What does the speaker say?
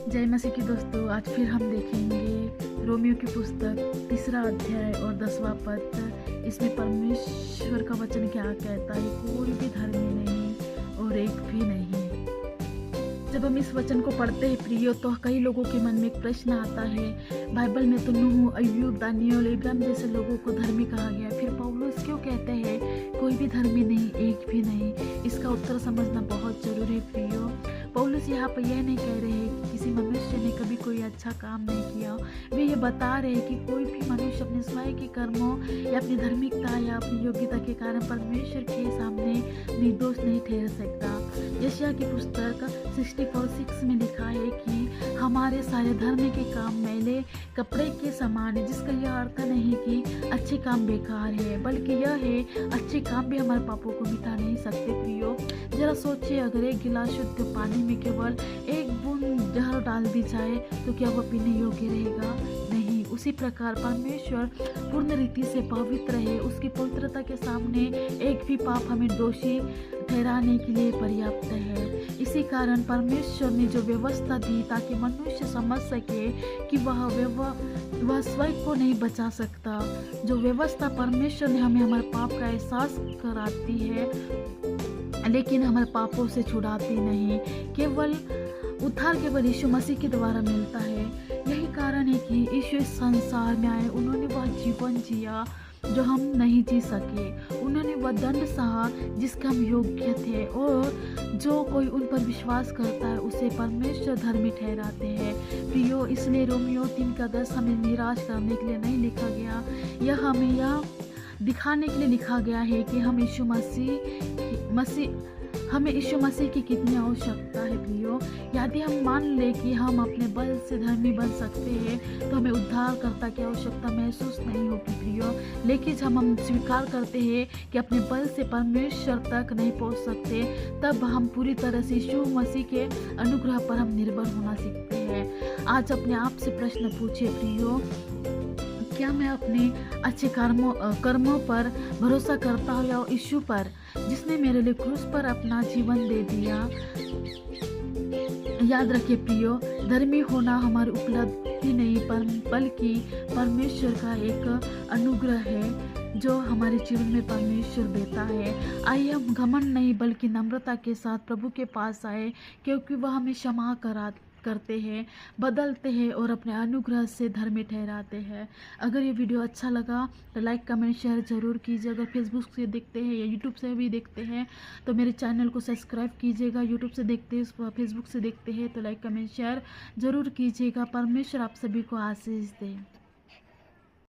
जय मसीह की दोस्तों, आज फिर हम देखेंगे रोमियो की पुस्तक 3 अध्याय और 10वां पद। इसमें परमेश्वर का वचन क्या कहता है? कोई भी धर्मी नहीं और एक भी नहीं। जब हम इस वचन को पढ़ते हैं प्रियो, तो कई लोगों के मन में एक प्रश्न आता है, बाइबल में तो नूह, अय्यूब, दानियल, इब्राहिम जैसे लोगों को धर्मी कहा गया, फिर पौलुस क्यों कहते हैं कोई भी धर्मी नहीं, एक भी नहीं? इसका उत्तर समझना बहुत जरूरी है प्रियो। पौलुस यहाँ पर यह नहीं कह रहे हैं कि किसी मनुष्य ने कभी कोई अच्छा काम नहीं किया। वे ये बता रहे हैं कि कोई भी मनुष्य अपने स्वयं के कर्मों या अपनी धार्मिकता या अपनी योग्यता के कारण परमेश्वर के सामने निर्दोष नहीं ठहर सकता। यशायाह की पुस्तक 64:6 में लिखा है कि हमारे सारे धर्म के काम मैले कपड़े के समान है, जिसका यह अर्थ नहीं कि अच्छे काम बेकार है, बल्कि यह है अच्छे काम भी हमारे पापों को मिटा नहीं सकते प्रियो। जरा सोचिए, अगर एक गिलास शुद्ध पानी में केवल एक बूंद जहर डाल दी जाए तो क्या वह पीने योग्य रहेगा? नहीं। उसी प्रकार परमेश्वर पूर्ण रीति से पवित्र है, उसकी पवित्रता के सामने एक भी पाप हमें दोषी ठहराने के लिए पर्याप्त है। इसी कारण परमेश्वर ने जो व्यवस्था दी ताकि मनुष्य समझ सके कि वह स्वयं को नहीं बचा सकता। जो व्यवस्था परमेश्वर ने हमें हमारे पाप का एहसास कराती है, लेकिन हमारे पापों से छुड़ाती नहीं। केवल उद्धार केवल यीशु मसीह के द्वारा मिलता है। यही कारण है कि यीशु इस संसार में आए। उन्होंने वह जीवन जिया जो हम नहीं जी सके। उन्होंने वह दंड सहा जिसका हम योग्य थे, और जो कोई उन पर विश्वास करता है उसे परमेश्वर धर्मी ठहराते हैं प्रियो। इसलिए रोमियो 3:10 हमें निराश करने के लिए नहीं लिखा गया, यह हमें यह दिखाने के लिए लिखा गया है कि हमें यीशु मसीह की कितनी आवश्यकता है प्रियो। यदि हम मान ले कि हम अपने बल से धर्मी बन सकते हैं तो हमें उद्धारकर्ता की आवश्यकता महसूस नहीं होगी प्रियो। लेकिन जब हम स्वीकार करते हैं कि अपने बल से परमेश्वर तक नहीं पहुंच सकते, तब हम पूरी तरह से यीशु मसीह के अनुग्रह पर हम निर्भर होना सीखते हैं। आज अपने आप से प्रश्न पूछिए प्रियो, क्या मैं अपने अच्छे कर्मों पर भरोसा करता हूँ या यीशु पर, जिसने मेरे लिए क्रूस पर अपना जीवन दे दिया? याद रखिए प्रियो, धर्मी होना हमारी उपलब्धि नहीं बल्कि परमेश्वर का एक अनुग्रह है जो हमारे जीवन में परमेश्वर देता है। आइए हम घमंड नहीं बल्कि नम्रता के साथ प्रभु के पास आए, क्योंकि वह हमें क्षमा करते हैं, बदलते हैं और अपने अनुग्रह से धर्मी ठहराते हैं। अगर ये वीडियो अच्छा लगा तो लाइक, कमेंट, शेयर जरूर कीजिए। अगर फेसबुक से देखते हैं या यूट्यूब से भी देखते हैं तो मेरे चैनल को सब्सक्राइब कीजिएगा। यूट्यूब से देखते हैं, फेसबुक से देखते हैं तो लाइक, कमेंट, शेयर जरूर कीजिएगा। परमेश्वर आप सभी को आशीष दे।